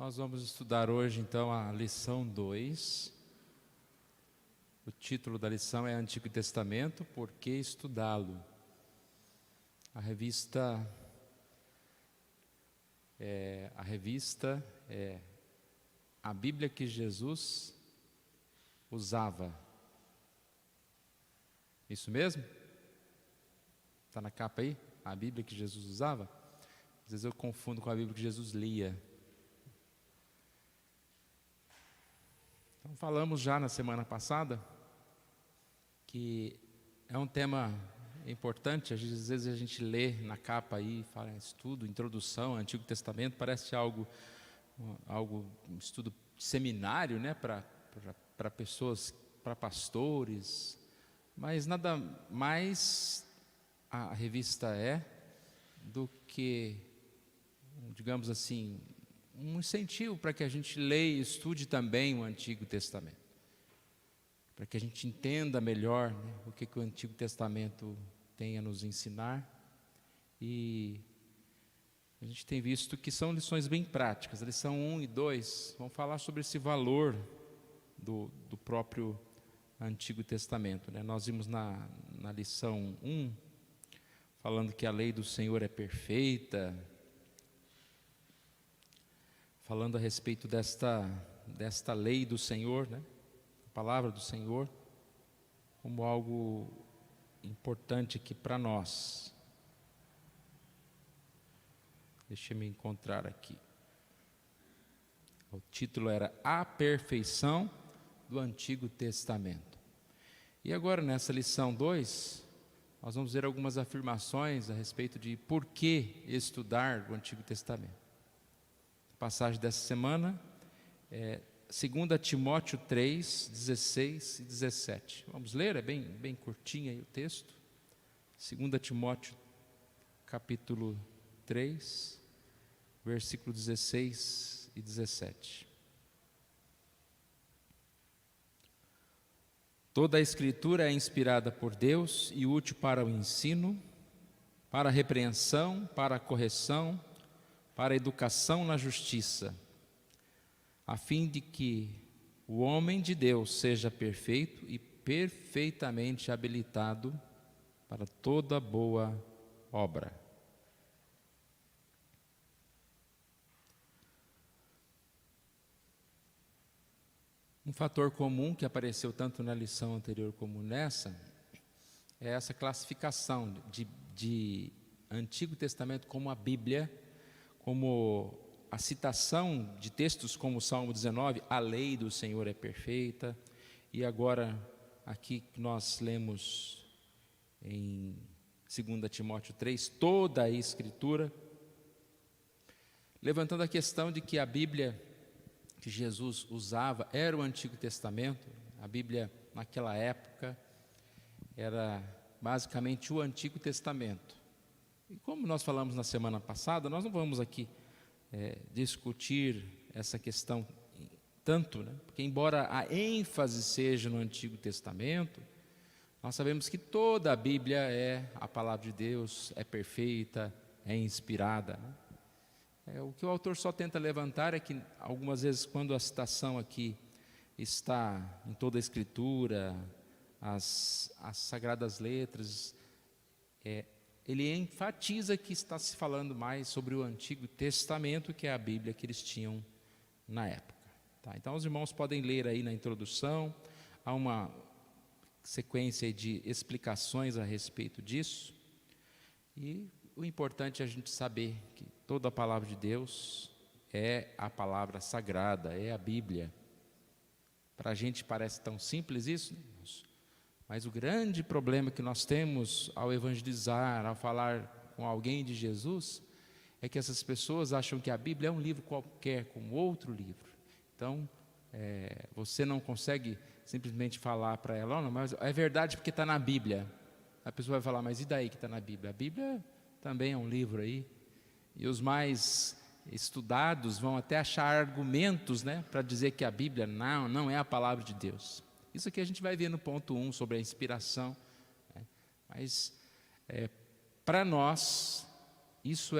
Nós vamos estudar hoje, então, a lição 2. O título da lição é Antigo Testamento, por que estudá-lo? A revista é a Bíblia que Jesus usava. Isso mesmo? Está na capa aí? A Bíblia que Jesus usava? Às vezes eu confundo com a Bíblia que Jesus lia. Então, falamos já na semana passada que é um tema importante. Às vezes a gente lê na capa aí, fala estudo, introdução ao Antigo Testamento, parece algo um estudo de seminário, né, para pessoas, para pastores, mas nada mais a revista é do que, digamos assim, um incentivo para que a gente leia e estude também o Antigo Testamento, para que a gente entenda melhor, né, o que o Antigo Testamento tem a nos ensinar. E a gente tem visto que são lições bem práticas. A lição 1 e 2 vão falar sobre esse valor do próprio Antigo Testamento, né? Nós vimos na lição 1, falando que a lei do Senhor é perfeita, falando a respeito desta lei do Senhor, né? A palavra do Senhor, como algo importante aqui para nós. Deixa eu me encontrar aqui. O título era A Perfeição do Antigo Testamento. E agora, nessa lição 2, nós vamos ver algumas afirmações a respeito de por que estudar o Antigo Testamento. A passagem dessa semana é 2 Timóteo 3, 16 e 17. Vamos ler, é bem curtinho aí o texto. 2 Timóteo, capítulo 3, versículo 16 e 17. Toda a Escritura é inspirada por Deus e útil para o ensino, para a repreensão, para a correção, para a educação na justiça, a fim de que o homem de Deus seja perfeito e perfeitamente habilitado para toda boa obra. Um fator comum que apareceu tanto na lição anterior como nessa é essa classificação de Antigo Testamento como a Bíblia, como a citação de textos como o Salmo 19, a lei do Senhor é perfeita, e agora aqui nós lemos em 2 Timóteo 3, toda a Escritura, levantando a questão de que a Bíblia que Jesus usava era o Antigo Testamento. A Bíblia naquela época era basicamente o Antigo Testamento. E como nós falamos na semana passada, nós não vamos aqui discutir essa questão tanto, né? Porque embora a ênfase seja no Antigo Testamento, nós sabemos que toda a Bíblia é a palavra de Deus, é perfeita, é inspirada, né? O que o autor só tenta levantar é que algumas vezes quando a citação aqui está em toda a Escritura, as Sagradas Letras, ele enfatiza que está se falando mais sobre o Antigo Testamento, que é a Bíblia que eles tinham na época. Tá? Então os irmãos podem ler aí na introdução, há uma sequência de explicações a respeito disso, e o importante é a gente saber que toda a palavra de Deus é a palavra sagrada, é a Bíblia. Para a gente parece tão simples isso, né? Mas o grande problema que nós temos ao evangelizar, ao falar com alguém de Jesus, é que essas pessoas acham que a Bíblia é um livro qualquer, como outro livro. Então, você não consegue simplesmente falar para ela, não, mas é verdade porque está na Bíblia. A pessoa vai falar, mas e daí que está na Bíblia? A Bíblia também é um livro aí. E os mais estudados vão até achar argumentos, né, para dizer que a Bíblia não é a palavra de Deus. Isso aqui a gente vai ver no ponto 1 sobre a inspiração, né? Mas para nós isso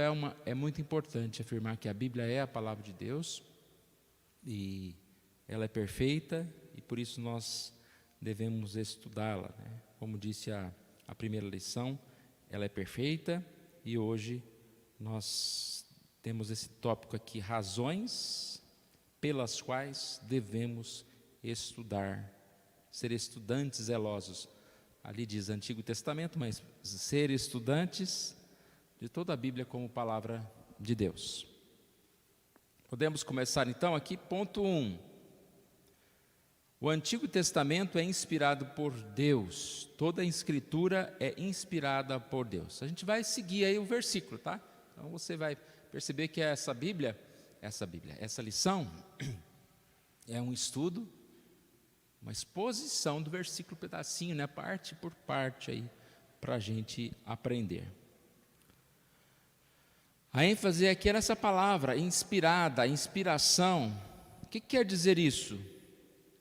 é muito importante, afirmar que a Bíblia é a palavra de Deus, e ela é perfeita e por isso nós devemos estudá-la, né? Como disse a primeira lição, ela é perfeita e hoje nós temos esse tópico aqui, razões pelas quais devemos estudar, ser estudantes zelosos. Ali diz Antigo Testamento, mas ser estudantes de toda a Bíblia como palavra de Deus. Podemos começar então aqui, ponto 1. O Antigo Testamento é inspirado por Deus, toda a Escritura é inspirada por Deus. A gente vai seguir aí o versículo, tá? Então você vai perceber que essa lição é um estudo, uma exposição do versículo pedacinho, né? Parte por parte aí, para a gente aprender. A ênfase aqui é nessa palavra, inspirada, inspiração. O que quer dizer isso?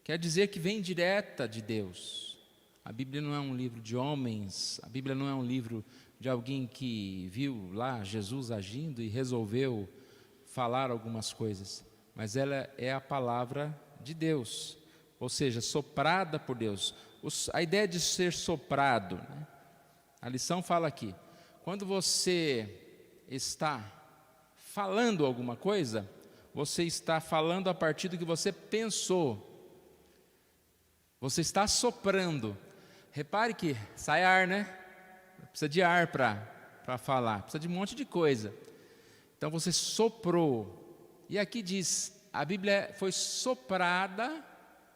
Quer dizer que vem direta de Deus. A Bíblia não é um livro de homens, a Bíblia não é um livro de alguém que viu lá Jesus agindo e resolveu falar algumas coisas, mas ela é a palavra de Deus, ou seja, soprada por Deus. A ideia de ser soprado, né? A lição fala aqui, quando você está falando alguma coisa, você está falando a partir do que você pensou. Você está soprando. Repare que sai ar, né? Precisa de ar para falar, precisa de um monte de coisa. Então você soprou. E aqui diz, a Bíblia foi soprada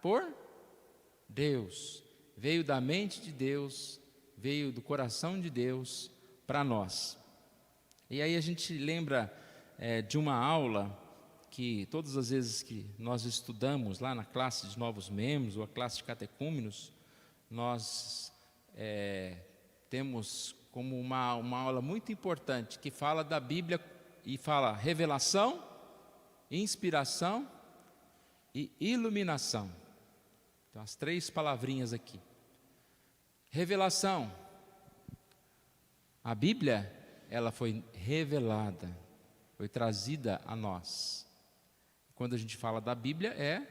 por Deus. Veio da mente de Deus, veio do coração de Deus para nós. E aí a gente lembra de uma aula que todas as vezes que nós estudamos lá na classe de novos membros ou a classe de catecúmenos, nós temos como uma aula muito importante que fala da Bíblia e fala revelação, inspiração e iluminação. Então as 3 palavrinhas aqui. Revelação. A Bíblia, ela foi revelada, foi trazida a nós. Quando a gente fala da Bíblia, é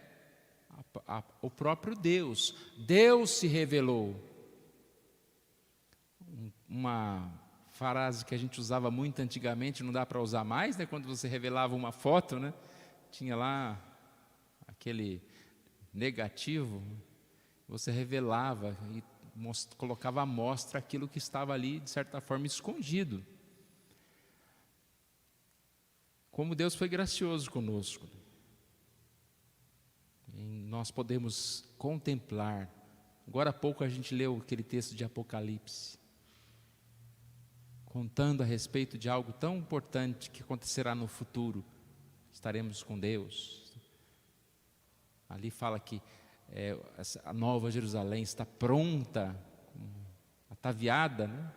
o próprio Deus. Deus se revelou. Uma frase que a gente usava muito antigamente, não dá para usar mais, né? Quando você revelava uma foto, né? Tinha lá aquele negativo, você revelava e colocava à mostra aquilo que estava ali, de certa forma, escondido. Como Deus foi gracioso conosco. Nós podemos contemplar. Agora há pouco a gente leu aquele texto de Apocalipse, contando a respeito de algo tão importante que acontecerá no futuro. Estaremos com Deus. Ali fala que a nova Jerusalém está pronta, ataviada, né?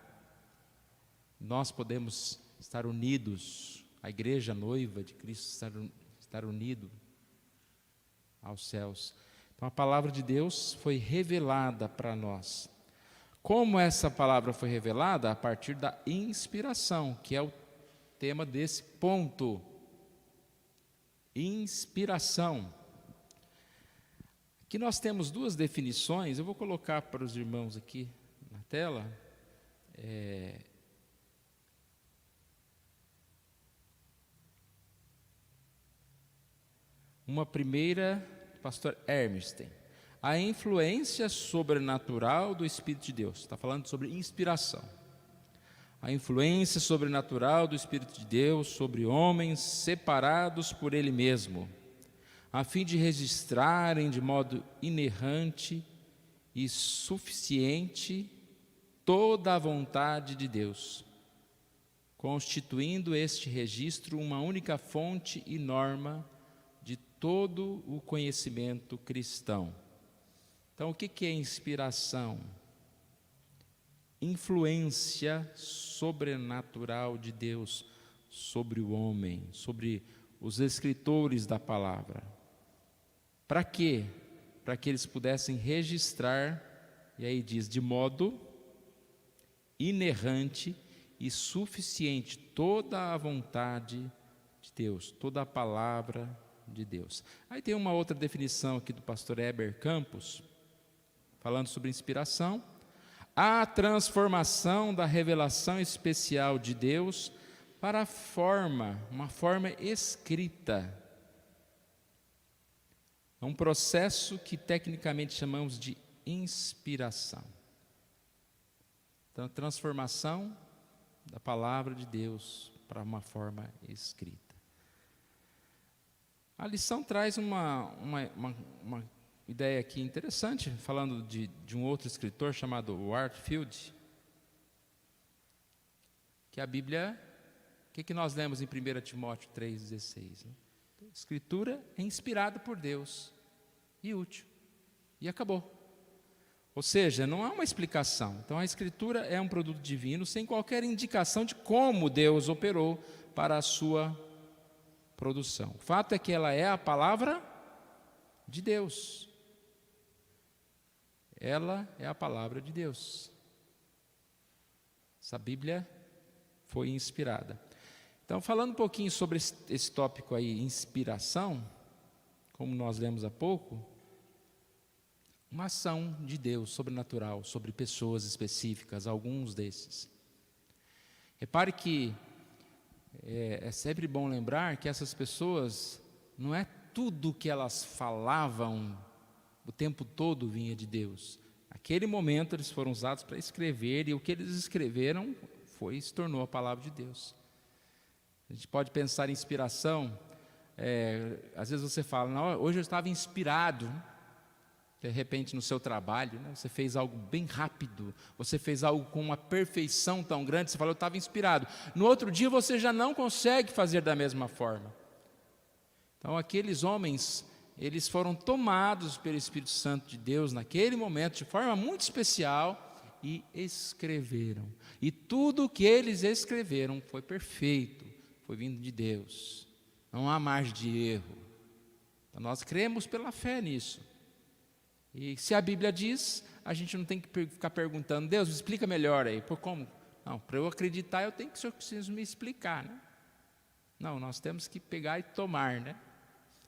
Nós podemos estar unidos, a igreja noiva de Cristo estar unido aos céus. Então a palavra de Deus foi revelada para nós. Como essa palavra foi revelada? A partir da inspiração, que é o tema desse ponto. Inspiração. Aqui nós temos 2 definições, eu vou colocar para os irmãos aqui na tela. Uma primeira, pastor Hermstein, a influência sobrenatural do Espírito de Deus. Está falando sobre inspiração. A influência sobrenatural do Espírito de Deus sobre homens separados por Ele mesmo, a fim de registrarem de modo inerrante e suficiente toda a vontade de Deus, constituindo este registro uma única fonte e norma de todo o conhecimento cristão. Então, o que é inspiração? Influência sobrenatural de Deus sobre o homem, sobre os escritores da palavra. Para quê? Para que eles pudessem registrar, e aí diz, de modo inerrante e suficiente toda a vontade de Deus, toda a palavra de Deus. Aí tem uma outra definição aqui do pastor Heber Campos, falando sobre inspiração: a transformação da revelação especial de Deus para uma forma escrita. É um processo que tecnicamente chamamos de inspiração. Então, transformação da palavra de Deus para uma forma escrita. A lição traz uma ideia aqui interessante, falando de um outro escritor chamado Warfield, que a Bíblia, o que nós lemos em 1 Timóteo 3,16? Né? A Escritura é inspirada por Deus e útil, e acabou. Ou seja, não há uma explicação. Então a Escritura é um produto divino sem qualquer indicação de como Deus operou para a sua produção. O fato é que ela é a palavra de Deus. Ela é a palavra de Deus. Essa Bíblia foi inspirada. Então, falando um pouquinho sobre esse tópico aí, inspiração, como nós lemos há pouco, uma ação de Deus sobrenatural sobre pessoas específicas, alguns desses. Repare que é sempre bom lembrar que essas pessoas, não é tudo que elas falavam o tempo todo vinha de Deus. Naquele momento eles foram usados para escrever, e o que eles escreveram se tornou a palavra de Deus. A gente pode pensar em inspiração, às vezes você fala: não, hoje eu estava inspirado. De repente no seu trabalho, né, você fez algo bem rápido, você fez algo com uma perfeição tão grande, você falou: eu estava inspirado. No outro dia você já não consegue fazer da mesma forma. Então aqueles homens, eles foram tomados pelo Espírito Santo de Deus naquele momento, de forma muito especial, e escreveram. E tudo o que eles escreveram foi perfeito, foi vindo de Deus. Não há margem de erro. Então nós cremos pela fé nisso. E se a Bíblia diz, a gente não tem que ficar perguntando: Deus, me explica melhor aí. Por como? Não, para eu acreditar, eu tenho que o Senhor precisa me explicar, né? Não, nós temos que pegar e tomar, né?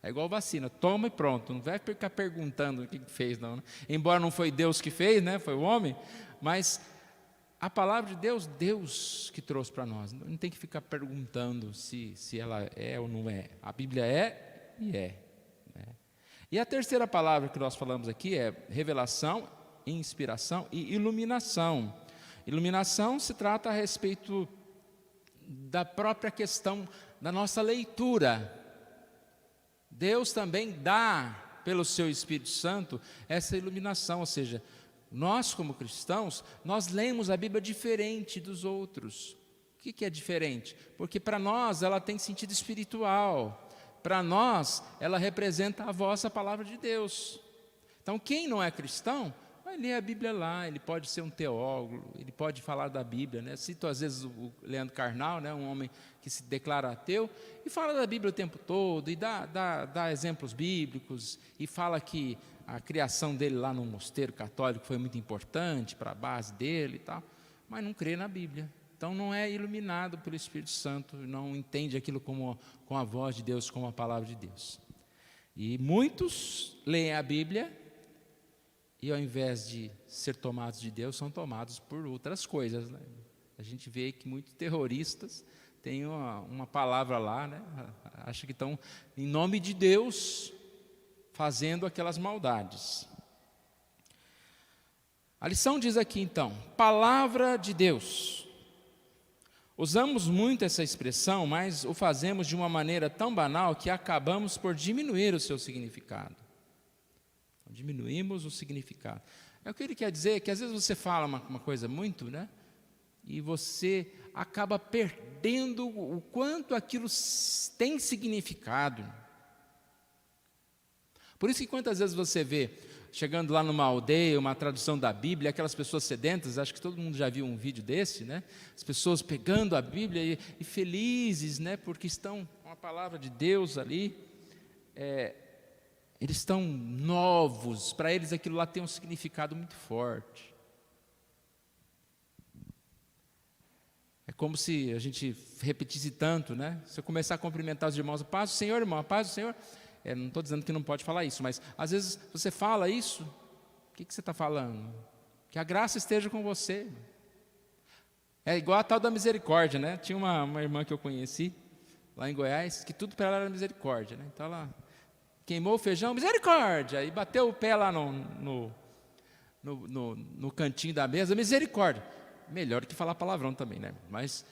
É igual vacina, toma e pronto. Não vai ficar perguntando o que fez, não, né? Embora não foi Deus que fez, né? Foi o homem. Mas a palavra de Deus, Deus que trouxe para nós. Não tem que ficar perguntando se ela é ou não é. A Bíblia é e é. E a terceira palavra que nós falamos aqui é revelação, inspiração e iluminação. Iluminação se trata a respeito da própria questão da nossa leitura. Deus também dá, pelo seu Espírito Santo, essa iluminação, ou seja, nós como cristãos, nós lemos a Bíblia diferente dos outros. O que é diferente? Porque para nós ela tem sentido espiritual. Para nós, ela representa a vossa palavra de Deus. Então, quem não é cristão, vai ler a Bíblia lá, ele pode ser um teólogo, ele pode falar da Bíblia, né? Cito às vezes o Leandro Carnal, né? Um homem que se declara ateu, e fala da Bíblia o tempo todo, e dá exemplos bíblicos, e fala que a criação dele lá no mosteiro católico foi muito importante para a base dele e tal, mas não crê na Bíblia. Então não é iluminado pelo Espírito Santo, não entende aquilo com a voz de Deus, como a palavra de Deus. E muitos leem a Bíblia e, ao invés de ser tomados de Deus, são tomados por outras coisas, né? A gente vê que muitos terroristas têm uma palavra lá, né? Acham que estão em nome de Deus fazendo aquelas maldades. A lição diz aqui então: palavra de Deus. Usamos muito essa expressão, mas o fazemos de uma maneira tão banal que acabamos por diminuir o seu significado. Diminuímos o significado. O que ele quer dizer é que às vezes você fala uma coisa muito, né? E você acaba perdendo o quanto aquilo tem significado. Por isso que quantas vezes você vê, chegando lá numa aldeia, uma tradução da Bíblia, aquelas pessoas sedentas, acho que todo mundo já viu um vídeo desse, né? As pessoas pegando a Bíblia e felizes, né? Porque estão com a palavra de Deus ali, eles estão novos, para eles aquilo lá tem um significado muito forte. É como se a gente repetisse tanto, né? Se eu começar a cumprimentar os irmãos: a paz do Senhor, irmão, a paz do Senhor. não estou dizendo que não pode falar isso, mas às vezes você fala isso, o que você está falando? Que a graça esteja com você. É igual a tal da misericórdia, né? Tinha uma irmã que eu conheci, lá em Goiás, que tudo para ela era misericórdia, né? Então ela queimou o feijão, misericórdia, e bateu o pé lá no cantinho da mesa, misericórdia. Melhor do que falar palavrão também, né? Mas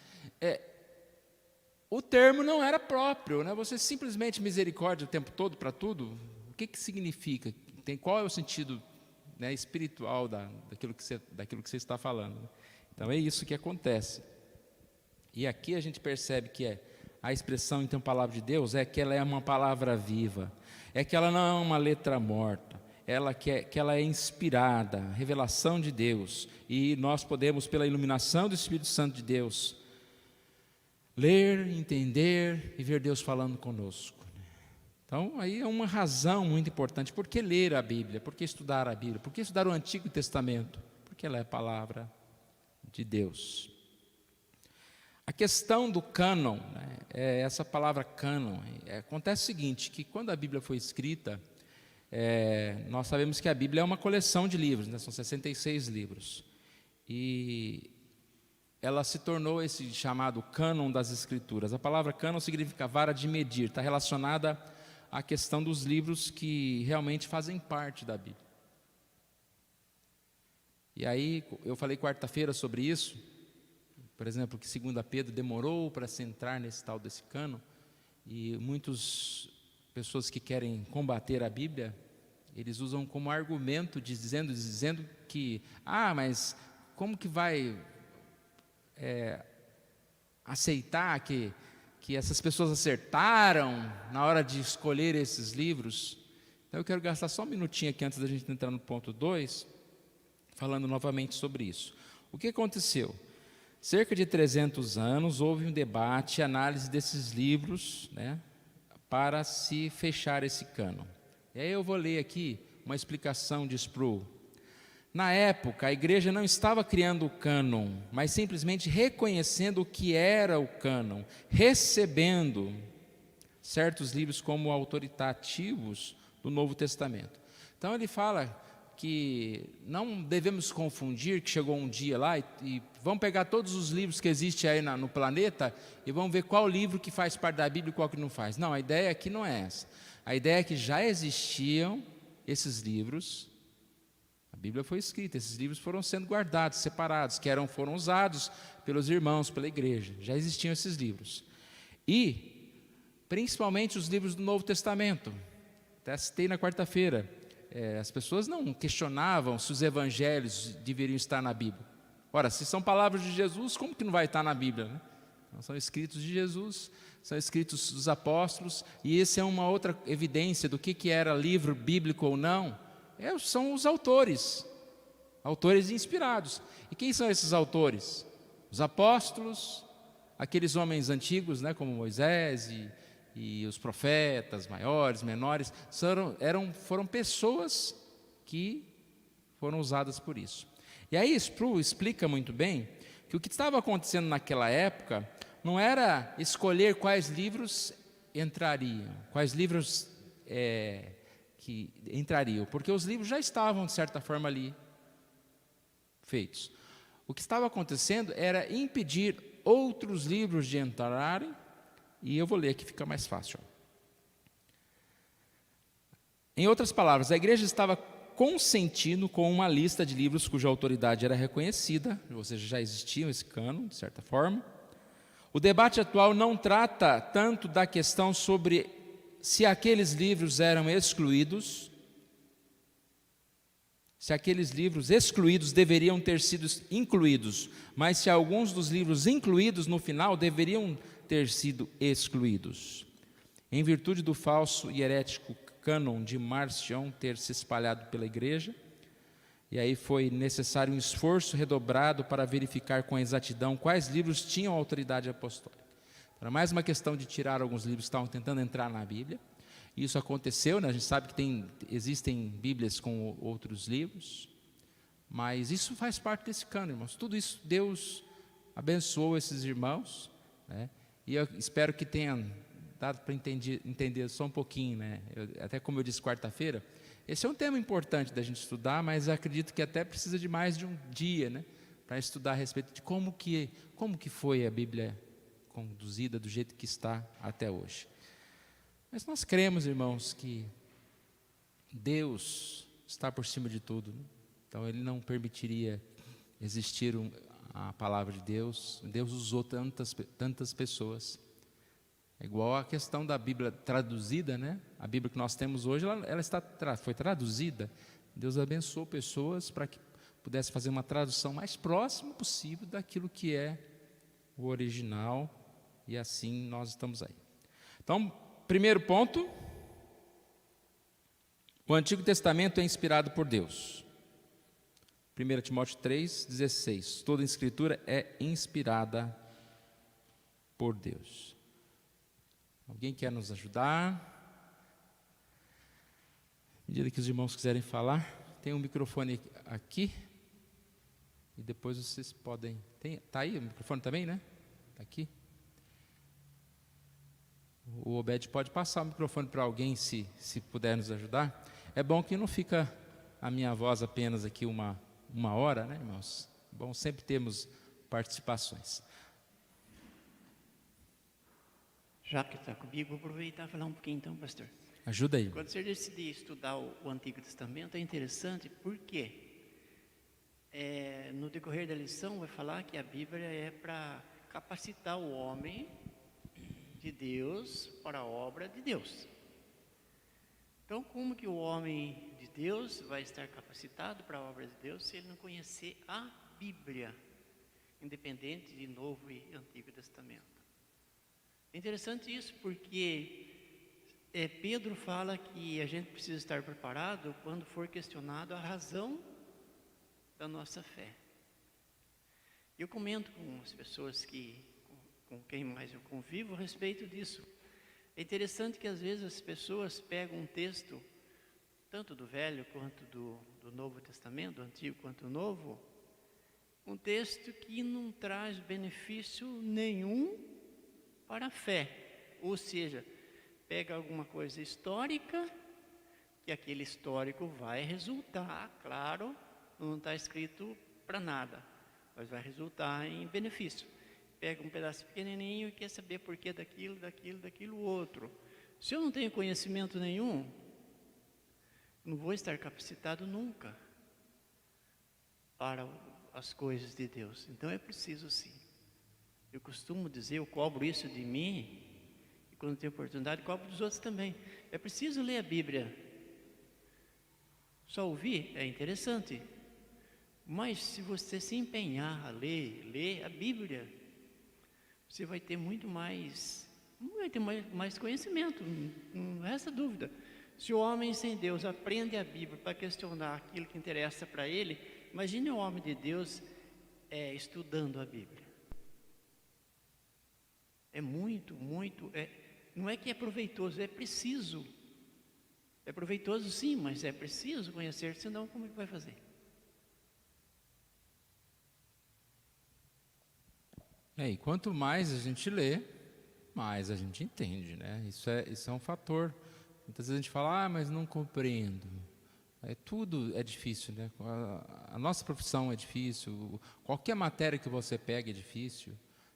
o termo não era próprio, né? Você simplesmente misericórdia o tempo todo para tudo, o que significa? Qual é o sentido, né, espiritual daquilo que você está falando? Né? Então é isso que acontece. E aqui a gente percebe que a expressão, então, palavra de Deus, que ela é uma palavra viva, que ela não é uma letra morta, que ela é inspirada, revelação de Deus, e nós podemos, pela iluminação do Espírito Santo de Deus, ler, entender e ver Deus falando conosco. Então, aí é uma razão muito importante. Por que ler a Bíblia? Por que estudar a Bíblia? Por que estudar o Antigo Testamento? Porque ela é a palavra de Deus. A questão do cânon, né, essa palavra cânon, acontece o seguinte, que quando a Bíblia foi escrita, nós sabemos que a Bíblia é uma coleção de livros, né, são 66 livros, e ela se tornou esse chamado cânon das Escrituras. A palavra cânon significa vara de medir, está relacionada à questão dos livros que realmente fazem parte da Bíblia. E aí, eu falei quarta-feira sobre isso, por exemplo, que 2 Pedro demorou para se entrar nesse tal desse cânon, e muitas pessoas que querem combater a Bíblia, eles usam como argumento, dizendo que, mas como que vai aceitar que essas pessoas acertaram na hora de escolher esses livros? Então eu quero gastar só um minutinho aqui antes da gente entrar no ponto 2, falando novamente sobre isso. O que aconteceu? Cerca de 300 anos houve um debate e análise desses livros, né, para se fechar esse cânon. E aí eu vou ler aqui uma explicação de Sproul. Na época, a igreja não estava criando o cânon, mas simplesmente reconhecendo o que era o cânon, recebendo certos livros como autoritativos do Novo Testamento. Então ele fala que não devemos confundir, que chegou um dia lá e vamos pegar todos os livros que existem aí no planeta e vamos ver qual livro que faz parte da Bíblia e qual que não faz. Não, a ideia aqui não é essa. A ideia é que já existiam esses livros, a Bíblia foi escrita, esses livros foram sendo guardados, separados, foram usados pelos irmãos, pela igreja, já existiam esses livros. E, principalmente os livros do Novo Testamento, até citei na quarta-feira, as pessoas não questionavam se os evangelhos deveriam estar na Bíblia. Ora, se são palavras de Jesus, como que não vai estar na Bíblia, né? Então, são escritos de Jesus, são escritos dos apóstolos, e essa é uma outra evidência do que era livro bíblico ou não, são os autores inspirados. E quem são esses autores? Os apóstolos, aqueles homens antigos, né, como Moisés e os profetas maiores, menores, foram pessoas que foram usadas por isso. E aí Sproul explica muito bem que o que estava acontecendo naquela época não era escolher quais livros entrariam, quais livros que entrariam, porque os livros já estavam, de certa forma, ali feitos. O que estava acontecendo era impedir outros livros de entrarem. E eu vou ler aqui, fica mais fácil. Em outras palavras, a igreja estava consentindo com uma lista de livros cuja autoridade era reconhecida, ou seja, já existia esse cânon, de certa forma. O debate atual não trata tanto da questão sobre se aqueles livros eram excluídos, se aqueles livros excluídos deveriam ter sido incluídos, mas se alguns dos livros incluídos no final deveriam ter sido excluídos. Em virtude do falso e herético cânon de Marcion ter se espalhado pela igreja, e aí foi necessário um esforço redobrado para verificar com exatidão quais livros tinham autoridade apostólica. Era mais uma questão de tirar alguns livros que estavam tentando entrar na Bíblia. Isso aconteceu, né? A gente sabe que existem Bíblias com outros livros, mas isso faz parte desse cânon, irmãos. Tudo isso Deus abençoou esses irmãos, né? E eu espero que tenha dá para entender só um pouquinho, né? Até como eu disse quarta-feira, esse é um tema importante da gente estudar, mas acredito que até precisa de mais de um dia, né, para estudar a respeito de como que foi a Bíblia conduzida do jeito que está até hoje. Mas nós cremos, irmãos, que Deus está por cima de tudo, né? Então Ele não permitiria existir a palavra de Deus. Deus usou tantas pessoas. É igual a questão da Bíblia traduzida, né? A Bíblia que nós temos hoje, foi traduzida. Deus abençoou pessoas para que pudesse fazer uma tradução mais próxima possível daquilo que é o original, e assim nós estamos aí. Então, primeiro ponto, o Antigo Testamento é inspirado por Deus. 1 Timóteo 3,16, toda a Escritura é inspirada por Deus. Alguém quer nos ajudar? À medida que os irmãos quiserem falar, tem um microfone aqui, e depois vocês podem... Está aí o microfone também, né? Está aqui. O Obed pode passar o microfone para alguém, se puder nos ajudar. É bom que não fica a minha voz apenas aqui uma hora, né, irmãos? É bom sempre termos participações. Já que está comigo, vou aproveitar e falar um pouquinho então, pastor. Ajuda aí. Quando você decidir estudar o Antigo Testamento, é interessante porque no decorrer da lição vai falar que a Bíblia é para capacitar o homem de Deus para a obra de Deus. Então, como que o homem de Deus vai estar capacitado para a obra de Deus se ele não conhecer a Bíblia, independente de Novo e Antigo Testamento? É interessante isso porque Pedro fala que a gente precisa estar preparado quando for questionado a razão da nossa fé. Eu comento com as pessoas com quem mais eu convivo a respeito disso. É interessante que às vezes as pessoas pegam um texto, tanto do Velho quanto do Novo Testamento, do Antigo quanto do Novo, um texto que não traz benefício nenhum para a fé. Ou seja, pega alguma coisa histórica, que aquele histórico vai resultar, claro, não está escrito para nada, mas vai resultar em benefício. Pega um pedaço pequenininho e quer saber por que daquilo outro. Se eu não tenho conhecimento nenhum, não vou estar capacitado nunca para as coisas de Deus. Então é preciso sim. Eu costumo dizer, eu cobro isso de mim, e quando tenho oportunidade, cobro dos outros também. É preciso ler a Bíblia. Só ouvir é interessante, mas se você se empenhar a ler a Bíblia, você vai ter mais conhecimento, não resta dúvida. Se o homem sem Deus aprende a Bíblia para questionar aquilo que interessa para ele, imagine o homem de Deus estudando a Bíblia. É muito, não é que é proveitoso, é preciso. É proveitoso sim, mas é preciso conhecer, senão como é que vai fazer? E quanto mais a gente lê, mais a gente entende, né? Isso é um fator. Muitas vezes a gente fala, mas não compreendo. Tudo é difícil, né? A nossa profissão é difícil, qualquer matéria que você pega é difícil,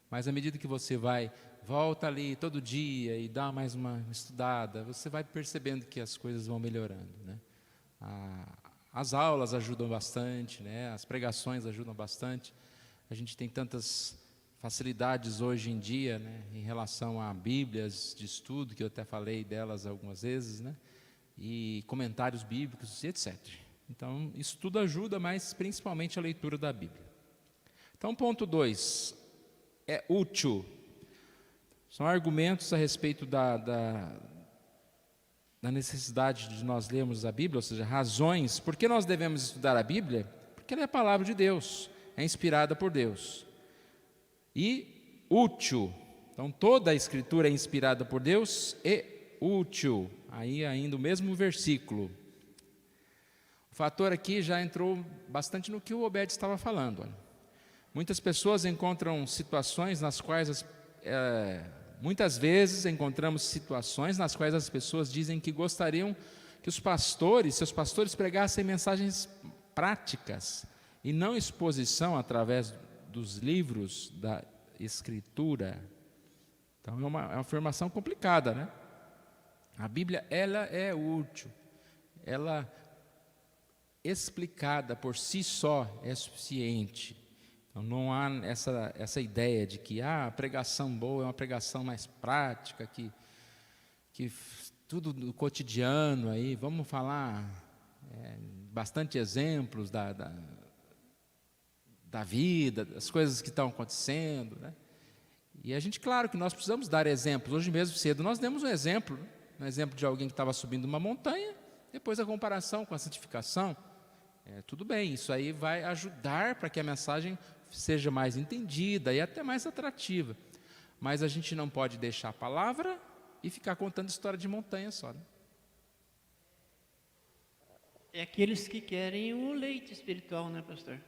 mas à medida que você volta ali todo dia e dá mais uma estudada, você vai percebendo que as coisas vão melhorando, né? As aulas ajudam bastante, né? As pregações ajudam bastante. A gente tem tantas facilidades hoje em dia, né, em relação a bíblias de estudo, que eu até falei delas algumas vezes, né, e comentários bíblicos, etc. Então, isso tudo ajuda, mas principalmente a leitura da Bíblia. Então, ponto 2, é útil. São argumentos a respeito da necessidade de nós lermos a Bíblia, ou seja, razões. Por que nós devemos estudar a Bíblia? Porque ela é a palavra de Deus, é inspirada por Deus. E útil. Então, toda a Escritura é inspirada por Deus e útil. Aí ainda o mesmo versículo. O fator aqui já entrou bastante no que o Obed estava falando. Olha. Muitas pessoas encontram situações nas quais Muitas vezes encontramos situações nas quais as pessoas dizem que gostariam que os pastores, seus pastores pregassem mensagens práticas e não exposição através dos livros da Escritura. Então é uma afirmação complicada, né? A Bíblia, ela é útil, ela explicada por si só é suficiente. Então não há essa ideia de que a pregação boa é uma pregação mais prática, que tudo do cotidiano aí, vamos falar bastante exemplos da vida, das coisas que estão acontecendo, né? E a gente, claro que nós precisamos dar exemplos. Hoje mesmo cedo nós demos um exemplo, né? Um exemplo de alguém que estava subindo uma montanha, depois a comparação com a santificação. Tudo bem, isso aí vai ajudar para que a mensagem seja mais entendida e até mais atrativa. Mas a gente não pode deixar a palavra e ficar contando história de montanha só, né? É aqueles que querem o leite espiritual, né, pastor?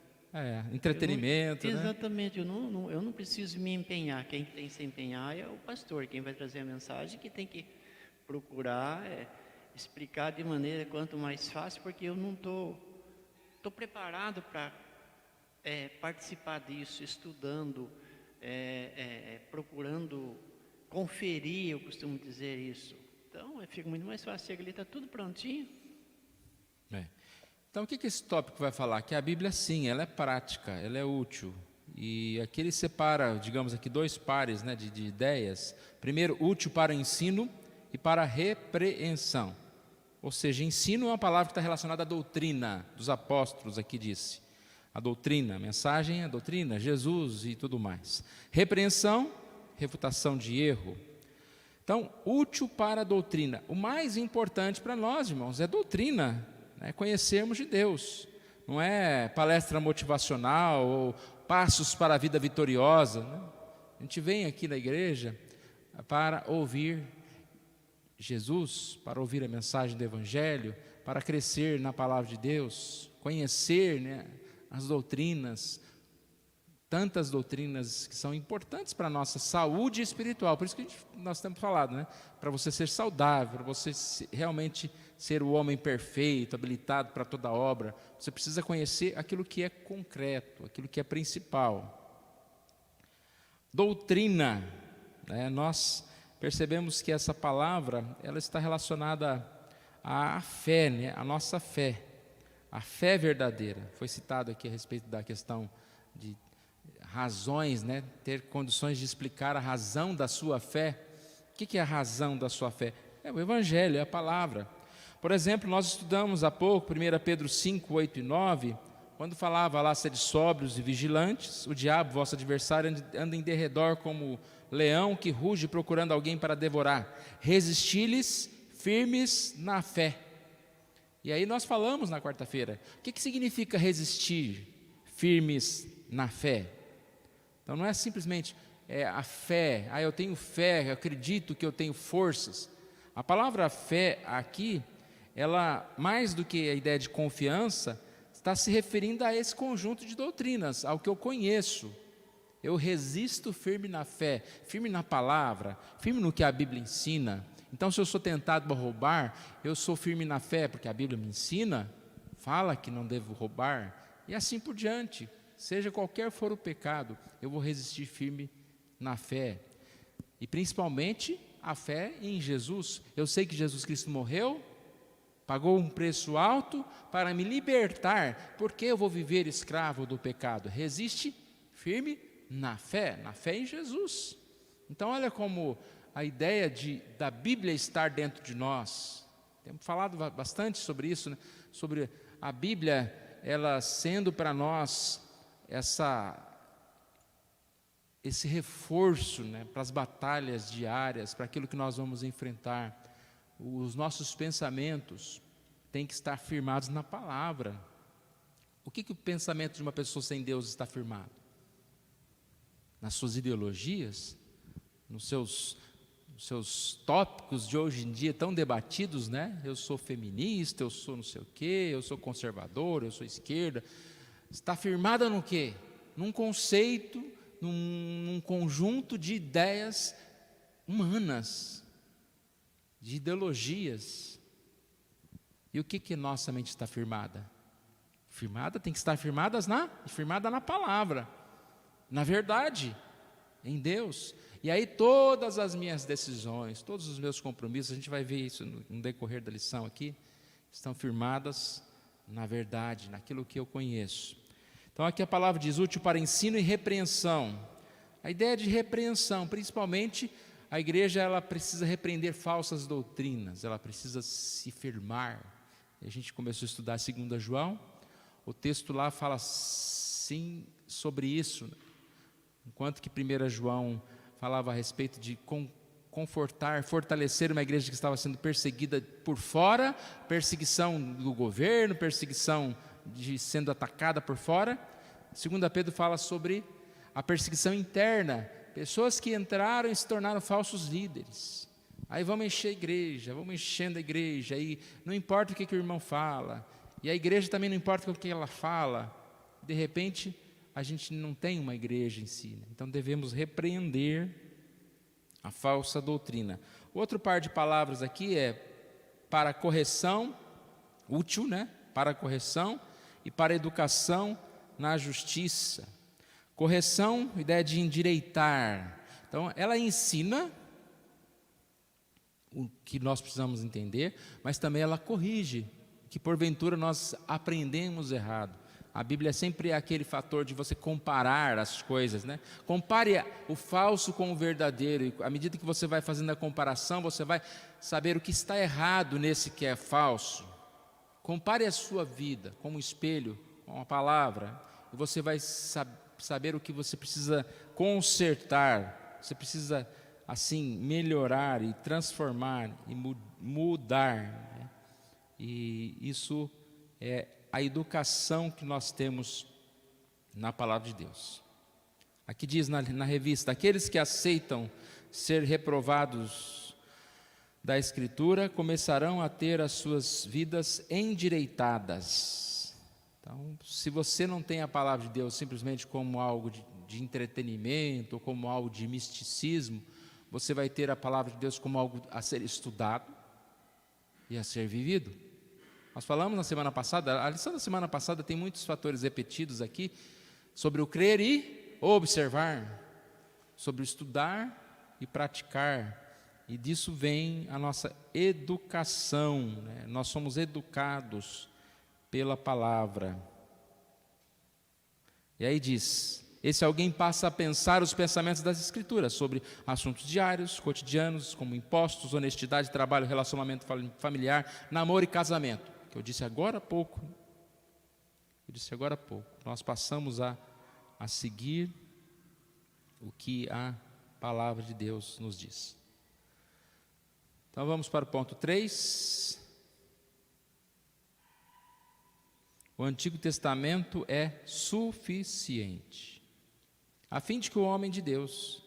Entretenimento, né? Exatamente, eu não preciso me empenhar. Quem tem que se empenhar é o pastor, quem vai trazer a mensagem, que tem que procurar explicar de maneira quanto mais fácil, porque eu não estou preparado para participar disso, estudando, procurando conferir, eu costumo dizer isso. Então, fica muito mais fácil, chega ali, está tudo prontinho. Então, o que esse tópico vai falar? Que a Bíblia, sim, ela é prática, ela é útil. E aqui ele separa, digamos aqui, dois pares, né, de ideias. Primeiro, útil para ensino e para repreensão. Ou seja, ensino é uma palavra que está relacionada à doutrina dos apóstolos, aqui disse. A doutrina, a mensagem é a doutrina, Jesus e tudo mais. Repreensão, refutação de erro. Então, útil para a doutrina. O mais importante para nós, irmãos, é doutrina, né? Conhecermos de Deus. Não é palestra motivacional ou passos para a vida vitoriosa, né? A gente vem aqui na igreja para ouvir Jesus, para ouvir a mensagem do Evangelho, para crescer na palavra de Deus, conhecer, né, as doutrinas, tantas doutrinas que são importantes para a nossa saúde espiritual. Por isso que nós temos falado, né, para você ser saudável, para você realmente ser o homem perfeito, habilitado para toda obra, você precisa conhecer aquilo que é concreto, aquilo que é principal. Doutrina, né, nós percebemos que essa palavra, ela está relacionada à fé, né? A nossa fé, a fé verdadeira. Foi citado aqui a respeito da questão de razões, né? Ter condições de explicar a razão da sua fé. O que é a razão da sua fé? É o Evangelho, é a palavra. Por exemplo, nós estudamos há pouco, 1 Pedro 5, 8 e 9, quando falava lá, sede sóbrios e vigilantes, o diabo, vosso adversário, anda em derredor como leão que ruge procurando alguém para devorar. Resisti-lhes firmes na fé. E aí nós falamos na quarta-feira, o que significa resistir firmes na fé? Então não é simplesmente a fé, eu tenho fé, eu acredito que eu tenho forças. A palavra fé aqui, ela, mais do que a ideia de confiança, está se referindo a esse conjunto de doutrinas, ao que eu conheço. Eu resisto firme na fé, firme na palavra, firme no que a Bíblia ensina. Então, se eu sou tentado a roubar, eu sou firme na fé, porque a Bíblia me ensina, fala que não devo roubar, e assim por diante. Seja qualquer for o pecado, eu vou resistir firme na fé. E principalmente a fé em Jesus. Eu sei que Jesus Cristo morreu, pagou um preço alto para me libertar. Por que eu vou viver escravo do pecado? Resiste firme na fé em Jesus. Então olha como a ideia da Bíblia estar dentro de nós. Temos falado bastante sobre isso, né? Sobre a Bíblia, ela sendo para nós esse reforço, né, para as batalhas diárias, para aquilo que nós vamos enfrentar. Os nossos pensamentos têm que estar firmados na palavra. O que o pensamento de uma pessoa sem Deus está firmado? Nas suas ideologias, nos seus tópicos de hoje em dia tão debatidos, né? Eu sou feminista, eu sou não sei o quê, eu sou conservador, eu sou esquerda. Está firmada no quê? Num conceito, num conjunto de ideias humanas, de ideologias. E o que nossa mente está firmada? Firmada, tem que estar firmada na palavra, na verdade, em Deus. E aí todas as minhas decisões, todos os meus compromissos, a gente vai ver isso no decorrer da lição aqui, estão firmadas na verdade, naquilo que eu conheço. Então aqui a palavra diz: útil para ensino e repreensão. A ideia de repreensão, principalmente a igreja, ela precisa repreender falsas doutrinas, ela precisa se firmar. A gente começou a estudar 2 João, o texto lá fala sim sobre isso, enquanto que 1 João falava a respeito de confortar, fortalecer uma igreja que estava sendo perseguida por fora, perseguição do governo, perseguição sendo atacada por fora. 2 Pedro fala sobre a perseguição interna, pessoas que entraram e se tornaram falsos líderes. Aí vamos encher a igreja, vamos enchendo a igreja, aí não importa o que o irmão fala, e a igreja também não importa o que ela fala. De repente, a gente não tem uma igreja em si, né? Então devemos repreender a falsa doutrina. Outro par de palavras aqui é para correção, útil, né? Para correção e para educação na justiça. Correção, ideia de endireitar. Então, ela ensina o que nós precisamos entender, mas também ela corrige, que porventura nós aprendemos errado. A Bíblia sempre é aquele fator de você comparar as coisas, né? Compare o falso com o verdadeiro, e à medida que você vai fazendo a comparação, você vai saber o que está errado nesse que é falso. Compare a sua vida como um espelho, com a palavra, e você vai saber o que você precisa consertar, você precisa, assim, melhorar e transformar e mudar, né? E isso é a educação que nós temos na palavra de Deus. Aqui diz na revista: aqueles que aceitam ser reprovados da Escritura começarão a ter as suas vidas endireitadas. Então, se você não tem a palavra de Deus simplesmente como algo de entretenimento, ou como algo de misticismo, você vai ter a palavra de Deus como algo a ser estudado e a ser vivido. Nós falamos na semana passada, a lição da semana passada tem muitos fatores repetidos aqui, sobre o crer e observar, sobre o estudar e praticar, e disso vem a nossa educação, né? Nós somos educados pela palavra. E aí diz: esse alguém passa a pensar os pensamentos das Escrituras sobre assuntos diários, cotidianos, como impostos, honestidade, trabalho, relacionamento familiar, namoro e casamento. Que eu disse agora há pouco. Nós passamos a seguir o que a palavra de Deus nos diz. Então vamos para o ponto 3. O Antigo Testamento é suficiente, a fim de que o homem de Deus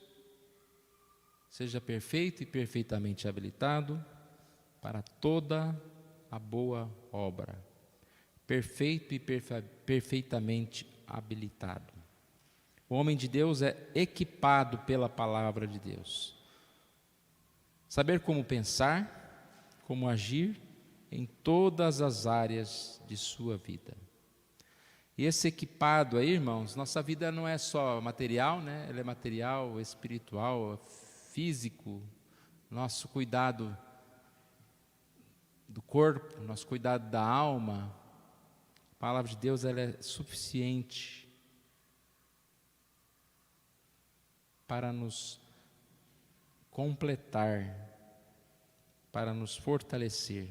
seja perfeito e perfeitamente habilitado para toda a boa obra. Perfeito e perfeitamente habilitado. O homem de Deus é equipado pela palavra de Deus. Saber como pensar, como agir em todas as áreas de sua vida. E esse equipado aí, irmãos, nossa vida não é só material, né? Ela é material, espiritual, físico, nosso cuidado do corpo, nosso cuidado da alma. A palavra de Deus, ela é suficiente para nos completar, para nos fortalecer.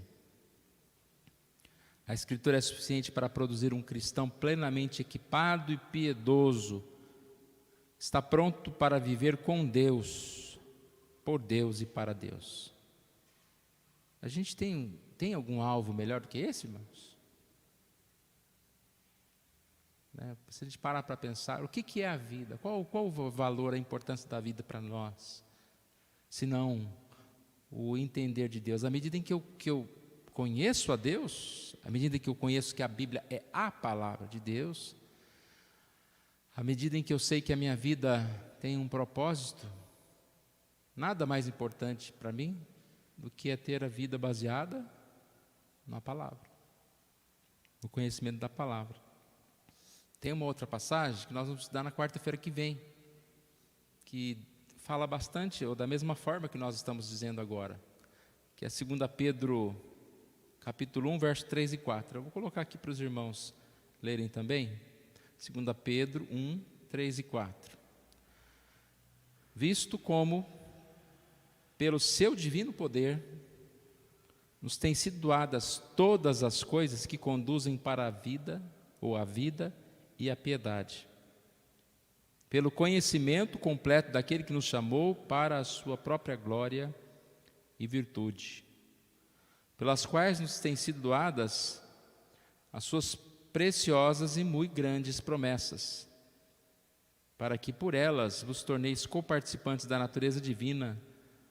A Escritura é suficiente para produzir um cristão plenamente equipado e piedoso, está pronto para viver com Deus, por Deus e para Deus. A gente tem algum alvo melhor do que esse, irmãos? Se a gente parar para pensar, o que é a vida? Qual o valor, a importância da vida para nós? Se não o entender de Deus. À medida em que eu conheço a Deus, à medida que eu conheço que a Bíblia é a palavra de Deus, à medida em que eu sei que a minha vida tem um propósito, nada mais importante para mim do que é ter a vida baseada na palavra, no conhecimento da palavra. Tem uma outra passagem que nós vamos estudar na quarta-feira que vem, que fala bastante, ou da mesma forma que nós estamos dizendo agora, que é 2 Pedro, capítulo 1, verso 3 e 4. Eu vou colocar aqui para os irmãos lerem também. 2 Pedro 1, 3 e 4. Visto como, pelo seu divino poder, nos têm sido doadas todas as coisas que conduzem para a vida, ou a vida e a piedade, pelo conhecimento completo daquele que nos chamou para a sua própria glória e virtude, pelas quais nos têm sido doadas as suas preciosas e muito grandes promessas, para que por elas vos torneis coparticipantes da natureza divina,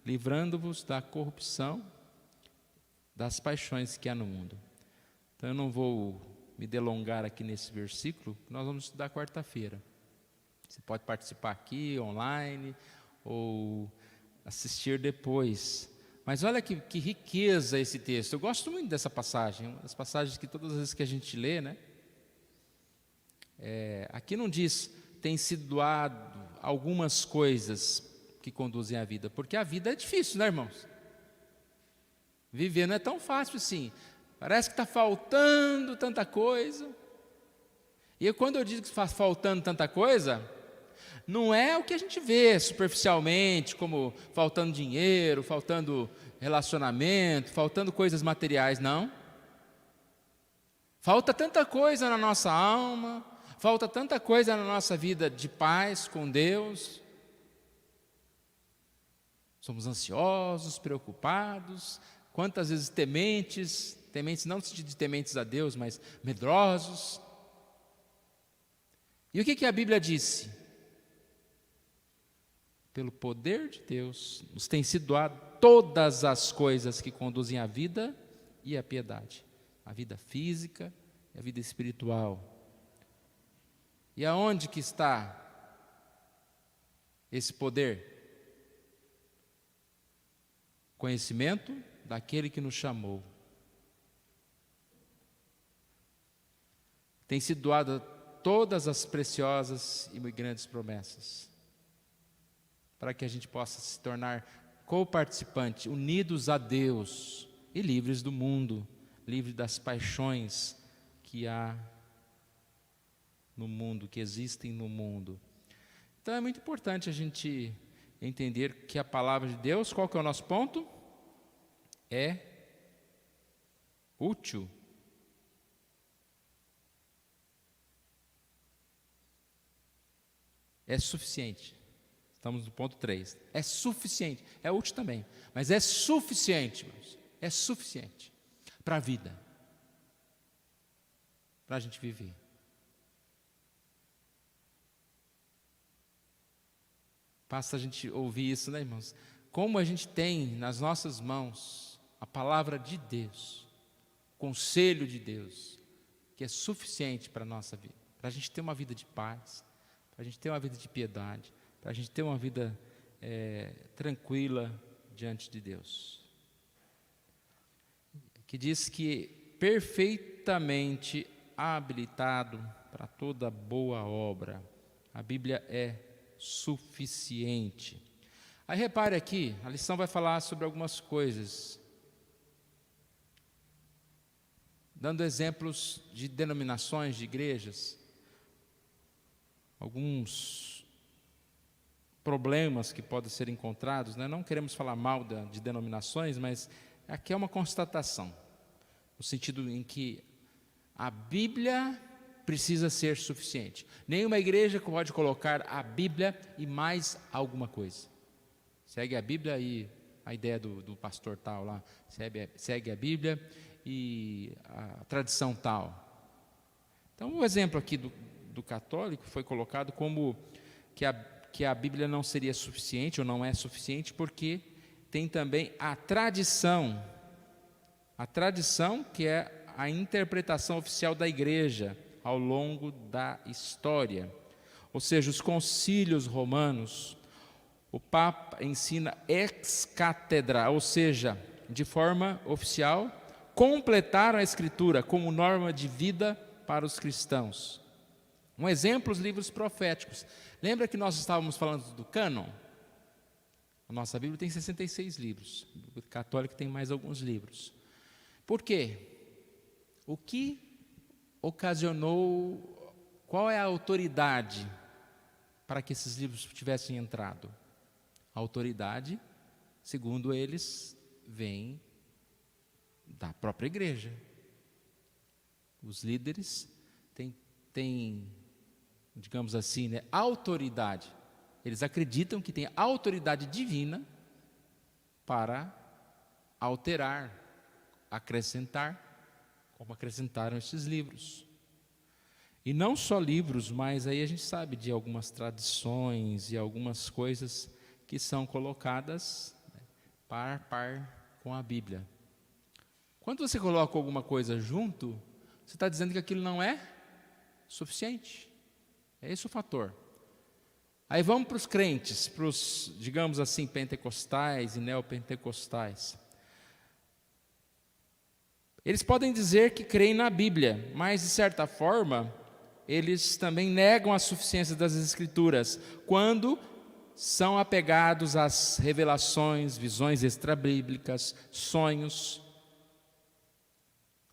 livrando-vos da corrupção das paixões que há no mundo. Então eu não vou me delongar aqui nesse versículo, nós vamos estudar quarta-feira. Você pode participar aqui, online, ou assistir depois. Mas olha que riqueza esse texto. Eu gosto muito dessa passagem, uma das passagens que todas as vezes que a gente lê, né? Aqui não diz, tem sido doado algumas coisas que conduzem à vida, porque a vida é difícil, né, irmãos? Viver não é tão fácil assim. Parece que está faltando tanta coisa. E quando eu digo que está faltando tanta coisa, não é o que a gente vê superficialmente, como faltando dinheiro, faltando relacionamento, faltando coisas materiais, não. Falta tanta coisa na nossa alma, falta tanta coisa na nossa vida de paz com Deus. Somos ansiosos, preocupados, quantas vezes tementes não no sentido de tementes a Deus, mas medrosos. E o que a Bíblia disse? Pelo poder de Deus, nos tem sido doado todas as coisas que conduzem à vida e à piedade, a vida física e a vida espiritual. E aonde que está esse poder? Conhecimento daquele que nos chamou. Tem sido doado todas as preciosas e muito grandes promessas, para que a gente possa se tornar coparticipante, unidos a Deus e livres do mundo, livres das paixões que há no mundo, que existem no mundo. Então é muito importante a gente entender que a palavra de Deus, qual que é o nosso ponto? É útil. É suficiente. Estamos no ponto 3. É suficiente. É útil também. Mas é suficiente, irmãos. É suficiente para a vida. Para a gente viver. Basta a gente ouvir isso, né, irmãos? Como a gente tem nas nossas mãos a palavra de Deus, o conselho de Deus, que é suficiente para a nossa vida. Para a gente ter uma vida de paz, para a gente ter uma vida de piedade, para a gente ter uma vida tranquila diante de Deus. Que diz que perfeitamente habilitado para toda boa obra. A Bíblia é suficiente. Aí repare aqui, a lição vai falar sobre algumas coisas, dando exemplos de denominações, de igrejas, alguns problemas que podem ser encontrados, né? Não queremos falar mal de denominações, mas aqui é uma constatação, no sentido em que a Bíblia precisa ser suficiente. Nenhuma igreja pode colocar a Bíblia e mais alguma coisa. Segue a Bíblia e a ideia do pastor tal lá, segue a Bíblia e a tradição tal. Então, o exemplo aqui do católico foi colocado como que a Bíblia não seria suficiente, ou não é suficiente, porque tem também a tradição que é a interpretação oficial da igreja ao longo da história. Ou seja, os concílios romanos, o Papa ensina ex cátedra, ou seja, de forma oficial, completaram a Escritura como norma de vida para os cristãos. Um exemplo, os livros proféticos. Lembra que nós estávamos falando do cânon? A nossa Bíblia tem 66 livros. A Bíblia católica tem mais alguns livros. Por quê? O que ocasionou, qual é a autoridade para que esses livros tivessem entrado? A autoridade, segundo eles, vem da própria igreja. Os líderes têm, digamos assim, autoridade. Eles acreditam que tem autoridade divina para alterar, acrescentar, como acrescentaram esses livros. E não só livros, mas aí a gente sabe de algumas tradições e algumas coisas que são colocadas par a par com a Bíblia. Quando você coloca alguma coisa junto, você está dizendo que aquilo não é suficiente. É esse o fator. Aí vamos para os crentes, para os, digamos assim, pentecostais e neopentecostais. Eles podem dizer que creem na Bíblia, mas de certa forma, eles também negam a suficiência das Escrituras, quando são apegados às revelações, visões extrabíblicas, sonhos.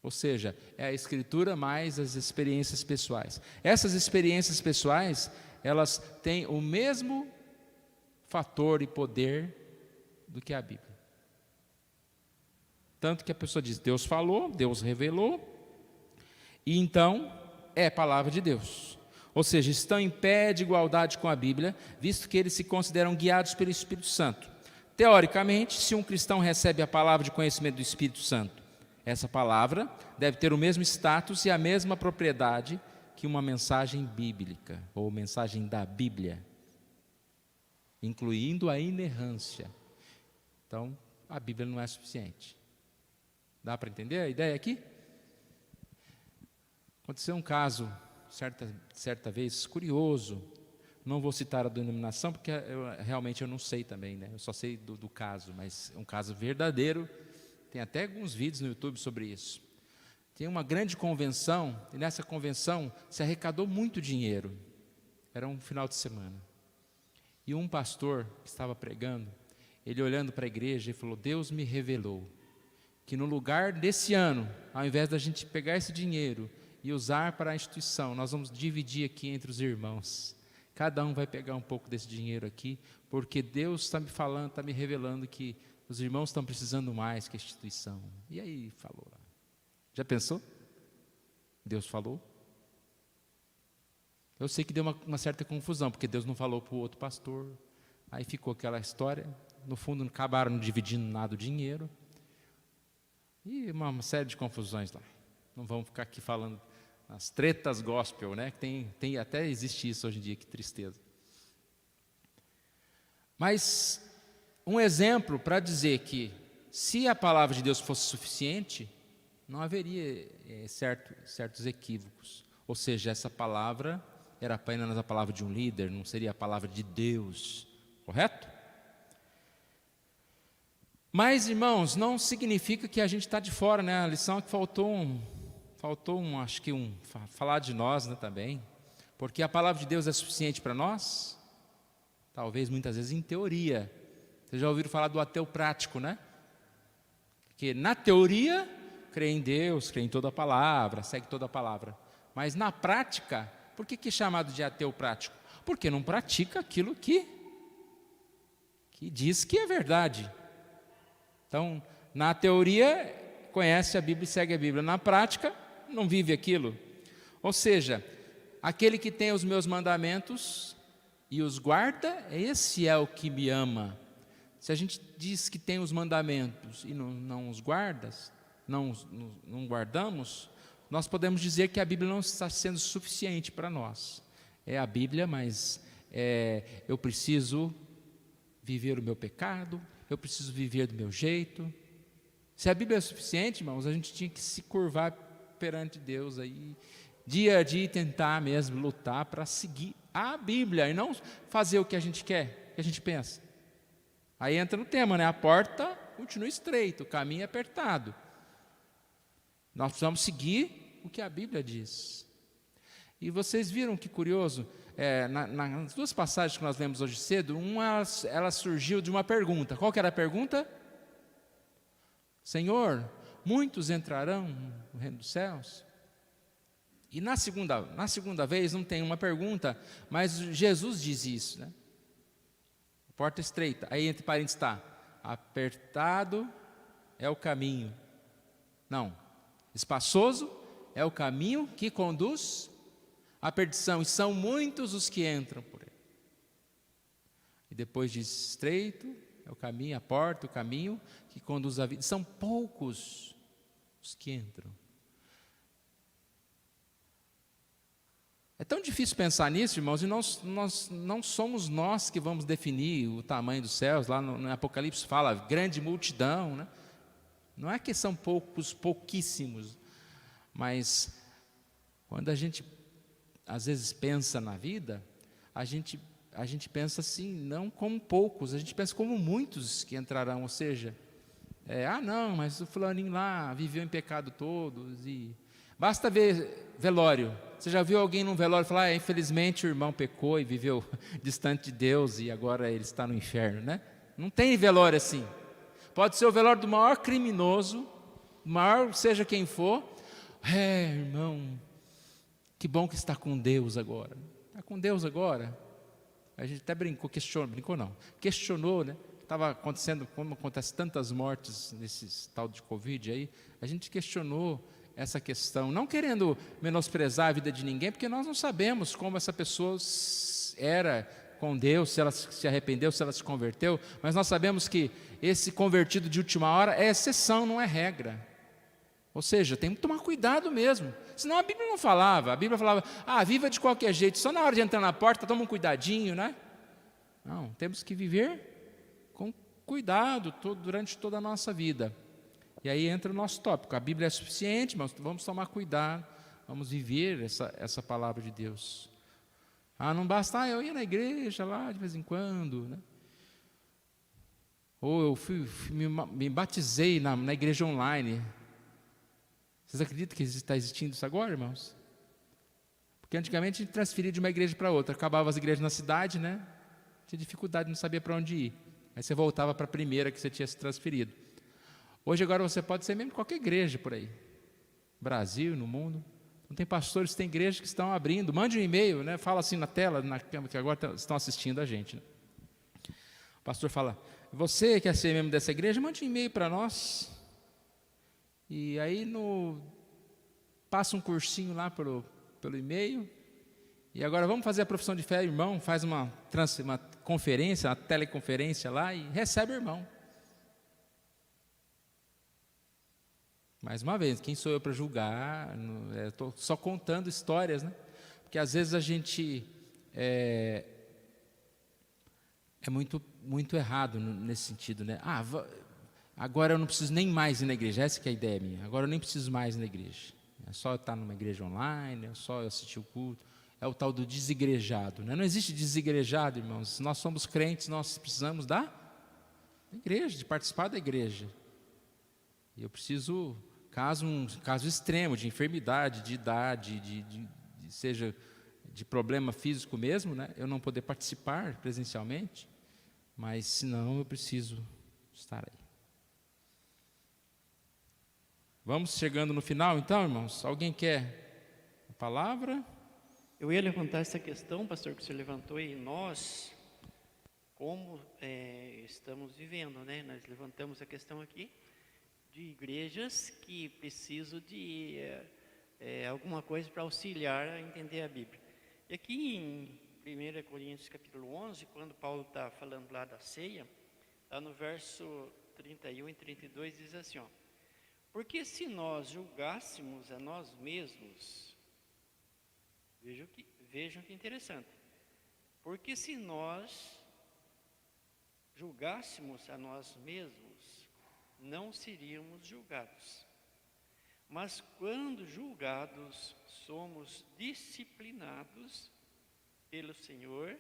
Ou seja, é a Escritura mais as experiências pessoais. Essas experiências pessoais, elas têm o mesmo fator e poder do que a Bíblia. Tanto que a pessoa diz, Deus falou, Deus revelou, e então é palavra de Deus. Ou seja, estão em pé de igualdade com a Bíblia, visto que eles se consideram guiados pelo Espírito Santo. Teoricamente, se um cristão recebe a palavra de conhecimento do Espírito Santo, essa palavra deve ter o mesmo status e a mesma propriedade que uma mensagem bíblica, ou mensagem da Bíblia, incluindo a inerrância. Então, a Bíblia não é suficiente. Dá para entender a ideia aqui? Aconteceu um caso, certa vez, curioso. Não vou citar a denominação, porque realmente eu não sei também, né? Eu só sei do caso, mas é um caso verdadeiro. Tem até alguns vídeos no YouTube sobre isso. Tem uma grande convenção, e nessa convenção se arrecadou muito dinheiro. Era um final de semana. E um pastor que estava pregando, ele olhando para a igreja, ele falou, Deus me revelou que no lugar desse ano, ao invés da gente pegar esse dinheiro e usar para a instituição, nós vamos dividir aqui entre os irmãos. Cada um vai pegar um pouco desse dinheiro aqui, porque Deus está me falando, está me revelando que os irmãos estão precisando mais que a instituição. E aí falou lá. Já pensou? Deus falou? Eu sei que deu uma certa confusão, porque Deus não falou para o outro pastor. Aí ficou aquela história. No fundo, não acabaram dividindo nada o dinheiro. E uma série de confusões lá. Não vamos ficar aqui falando as tretas gospel, né? Tem até existe isso hoje em dia, que tristeza. Mas um exemplo para dizer que se a palavra de Deus fosse suficiente, não haveria certos equívocos. Ou seja, essa palavra era apenas a palavra de um líder, não seria a palavra de Deus, correto? Mas, irmãos, não significa que a gente está de fora, né? A lição é que faltou falar de nós, né, também. Porque a palavra de Deus é suficiente para nós? Talvez, muitas vezes, em teoria. Vocês já ouviram falar do ateu prático, né? Que na teoria, crê em Deus, crê em toda a palavra, segue toda a palavra. Mas na prática, por que é chamado de ateu prático? Porque não pratica aquilo que diz que é verdade. Então, na teoria, conhece a Bíblia e segue a Bíblia. Na prática, não vive aquilo. Ou seja, aquele que tem os meus mandamentos e os guarda, esse é o que me ama. Se a gente diz que tem os mandamentos e não os guardas, não guardamos, nós podemos dizer que a Bíblia não está sendo suficiente para nós. É a Bíblia, mas eu preciso viver o meu pecado, eu preciso viver do meu jeito. Se a Bíblia é suficiente, irmãos, a gente tinha que se curvar perante Deus aí, dia a dia, e tentar mesmo lutar para seguir a Bíblia, e não fazer o que a gente quer, o que a gente pensa. Aí entra no tema, né? A porta continua estreita, o caminho é apertado. Nós precisamos seguir o que a Bíblia diz. E vocês viram que curioso, nas duas passagens que nós lemos hoje cedo, ela surgiu de uma pergunta. Qual que era a pergunta? Senhor, muitos entrarão no reino dos céus? E na segunda vez não tem uma pergunta, mas Jesus diz isso, né? Porta estreita, aí entre parênteses está, apertado é o caminho. Não, espaçoso é o caminho que conduz à perdição, e são muitos os que entram por ele. E depois diz estreito é o caminho, a porta, o caminho que conduz à vida. São poucos os que entram. É tão difícil pensar nisso, irmãos, e não somos nós que vamos definir o tamanho dos céus. Lá no Apocalipse fala grande multidão, né? Não é que são poucos, pouquíssimos, mas quando a gente às vezes pensa na vida, a gente pensa assim, não como poucos, a gente pensa como muitos que entrarão, ou seja, não, mas o fulaninho lá viveu em pecado todos, e basta ver velório. Você já viu alguém num velório falar, infelizmente o irmão pecou e viveu distante de Deus e agora ele está no inferno, né? Não tem velório assim. Pode ser o velório do maior criminoso, maior seja quem for. Irmão, que bom que está com Deus agora. Está com Deus agora? A gente até questionou, né? Estava acontecendo, como acontece tantas mortes nesse tal de Covid aí, a gente questionou essa questão, não querendo menosprezar a vida de ninguém, porque nós não sabemos como essa pessoa era com Deus, se ela se arrependeu, se ela se converteu, mas nós sabemos que esse convertido de última hora é exceção, não é regra. Ou seja, tem que tomar cuidado mesmo, senão a Bíblia não falava, a Bíblia falava, viva de qualquer jeito, só na hora de entrar na porta, toma um cuidadinho, né? Não, temos que viver com cuidado durante toda a nossa vida. E aí entra o nosso tópico, a Bíblia é suficiente, mas vamos tomar cuidado, vamos viver essa palavra de Deus. Não basta, eu ia na igreja lá de vez em quando, né? Ou eu me batizei na igreja online. Vocês acreditam que está existindo isso agora, irmãos? Porque antigamente a gente transferia de uma igreja para outra, acabava as igrejas na cidade, né? Tinha dificuldade, não sabia para onde ir. Aí você voltava para a primeira que você tinha se transferido. Hoje agora você pode ser mesmo qualquer igreja por aí. Brasil, no mundo. Não tem pastores, tem igrejas que estão abrindo. Mande um e-mail, né? Fala assim na tela, na câmera, que agora estão assistindo a gente, né? O pastor fala, você quer ser membro dessa igreja? Mande um e-mail para nós. E aí passa um cursinho lá pelo e-mail. E agora vamos fazer a profissão de fé, irmão. Faz uma conferência, uma teleconferência lá e recebe o irmão. Mais uma vez, quem sou eu para julgar? Estou só contando histórias, né? Porque às vezes a gente é muito, muito errado nesse sentido, né? Agora eu não preciso nem mais ir na igreja, essa que é a ideia minha. Agora eu nem preciso mais ir na igreja. É só eu estar numa igreja online, é só eu assistir o culto. É o tal do desigrejado, né? Não existe desigrejado, irmãos. Nós somos crentes, nós precisamos da igreja, de participar da igreja. E eu preciso, um caso extremo de enfermidade, de idade, seja de problema físico mesmo, né? Eu não poder participar presencialmente, mas senão eu preciso estar aí. Vamos chegando no final, então, irmãos? Alguém quer a palavra? Eu ia levantar essa questão, pastor, que o senhor levantou, e nós, como estamos vivendo, né? Nós levantamos a questão aqui de igrejas que precisam de alguma coisa para auxiliar a entender a Bíblia. E aqui em 1 Coríntios capítulo 11, quando Paulo está falando lá da ceia, lá no verso 31 e 32 diz assim, porque se nós julgássemos a nós mesmos, vejam que interessante, porque se nós julgássemos a nós mesmos, não seríamos julgados. Mas quando julgados, somos disciplinados pelo Senhor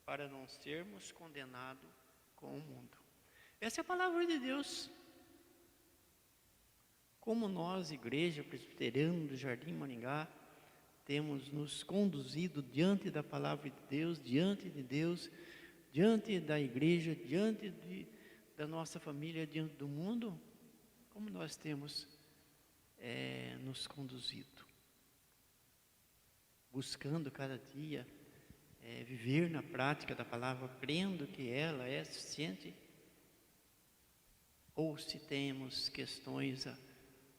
para não sermos condenados com o mundo. Essa é a palavra de Deus. Como nós, Igreja Presbiteriana do Jardim Maringá, temos nos conduzido diante da palavra de Deus, diante da igreja, da nossa família, diante do mundo, como nós temos nos conduzido, buscando cada dia viver na prática da palavra, crendo que ela é suficiente, ou se temos questões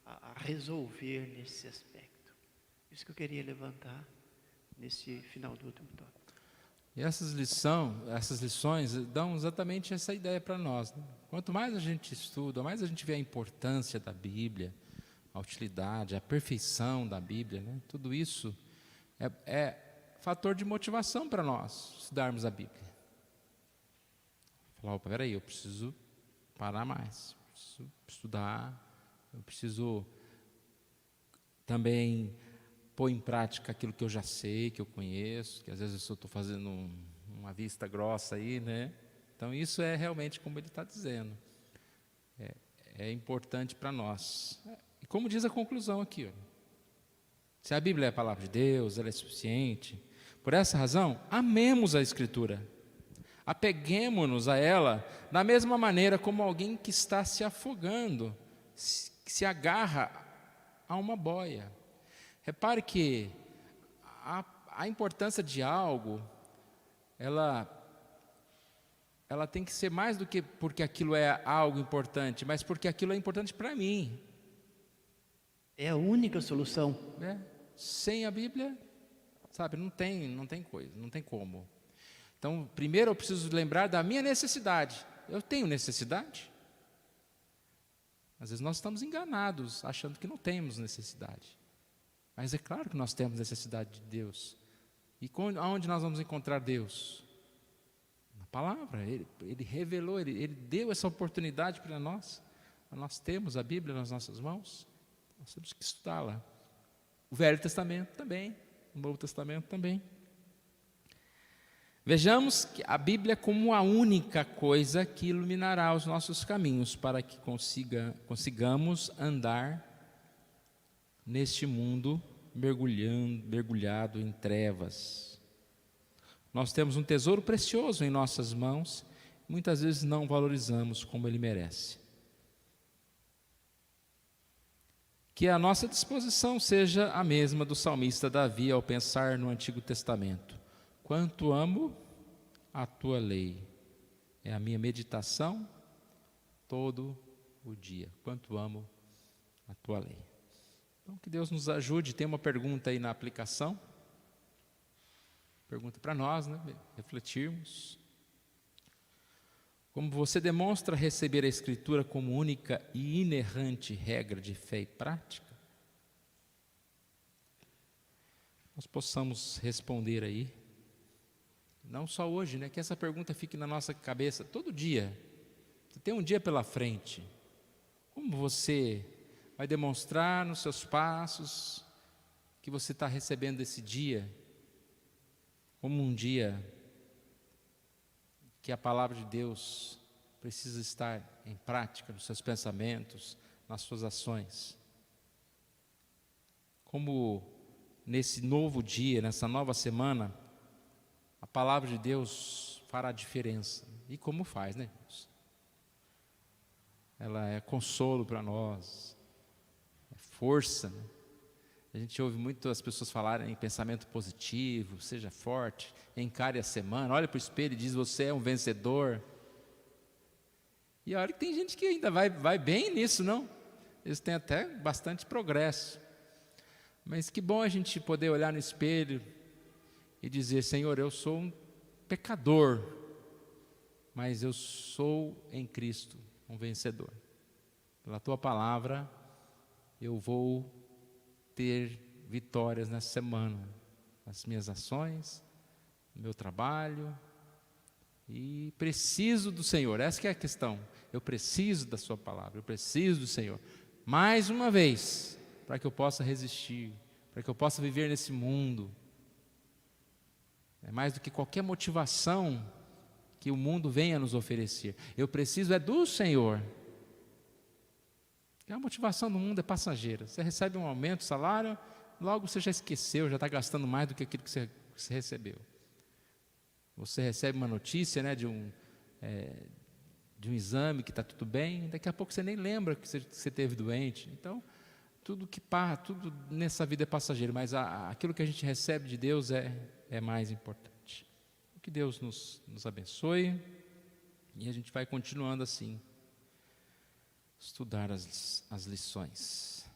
a resolver nesse aspecto. Isso que eu queria levantar nesse final do último tópico. E essas lições dão exatamente essa ideia para nós, né? Quanto mais a gente estuda, mais a gente vê a importância da Bíblia, a utilidade, a perfeição da Bíblia, né? Tudo isso é fator de motivação para nós estudarmos a Bíblia. Falar, opa, peraí, eu preciso parar mais, eu preciso estudar, eu preciso também pôr em prática aquilo que eu já sei, que eu conheço, que às vezes eu estou fazendo uma vista grossa aí, né? Então isso é realmente como ele está dizendo, é importante para nós. E como diz a conclusão aqui, ó, se a Bíblia é a palavra de Deus, ela é suficiente. Por essa razão, amemos a Escritura, apeguemo-nos a ela da mesma maneira como alguém que está se afogando, se agarra a uma boia. Repare que a importância de algo, ela tem que ser mais do que porque aquilo é algo importante, mas porque aquilo é importante para mim. É a única solução. Sem a Bíblia, sabe, não tem coisa, não tem como. Então, primeiro eu preciso lembrar da minha necessidade. Eu tenho necessidade? Às vezes nós estamos enganados, achando que não temos necessidade. Mas é claro que nós temos necessidade de Deus. E aonde nós vamos encontrar Deus? Na palavra. Ele revelou, ele deu essa oportunidade para nós. Nós temos a Bíblia nas nossas mãos. Nós temos que estudá-la. O Velho Testamento também, o Novo Testamento também. Vejamos que a Bíblia como a única coisa que iluminará os nossos caminhos para que consigamos andar neste mundo mergulhado em trevas. Nós temos um tesouro precioso em nossas mãos, muitas vezes não valorizamos como ele merece. Que a nossa disposição seja a mesma do salmista Davi ao pensar no Antigo Testamento. Quanto amo a tua lei, é a minha meditação todo o dia. Quanto amo a tua lei. Então, que Deus nos ajude. Tem uma pergunta aí na aplicação. Pergunta para nós, né? Refletirmos. Como você demonstra receber a Escritura como única e inerrante regra de fé e prática? Nós possamos responder aí. Não só hoje, né? Que essa pergunta fique na nossa cabeça todo dia. Você tem um dia pela frente. Como você vai demonstrar nos seus passos que você está recebendo esse dia como um dia que a palavra de Deus precisa estar em prática nos seus pensamentos, nas suas ações. Como nesse novo dia, nessa nova semana, a palavra de Deus fará diferença. E como faz, né, irmãos? Ela é consolo para nós, é força, né? A gente ouve muito as pessoas falarem em pensamento positivo, seja forte, encare a semana, olha para o espelho e diz, você é um vencedor. E olha que tem gente que ainda vai bem nisso, não? Eles têm até bastante progresso. Mas que bom a gente poder olhar no espelho e dizer, Senhor, eu sou um pecador, mas eu sou em Cristo um vencedor. Pela tua palavra, eu vou ter vitórias nessa semana, nas minhas ações, no meu trabalho, e preciso do Senhor. Essa que é a questão. Eu preciso da sua palavra, eu preciso do Senhor. Mais uma vez, para que eu possa resistir, para que eu possa viver nesse mundo. É mais do que qualquer motivação que o mundo venha nos oferecer. Eu preciso é do Senhor. A motivação do mundo é passageira. Você recebe um aumento de salário, logo você já esqueceu, já está gastando mais do que aquilo que você recebeu. Você recebe uma notícia, né, de um exame que está tudo bem, daqui a pouco você nem lembra que você teve doente. Então, tudo nessa vida é passageiro, mas aquilo que a gente recebe de Deus é mais importante. Que Deus nos abençoe, e a gente vai continuando assim, estudar as lições.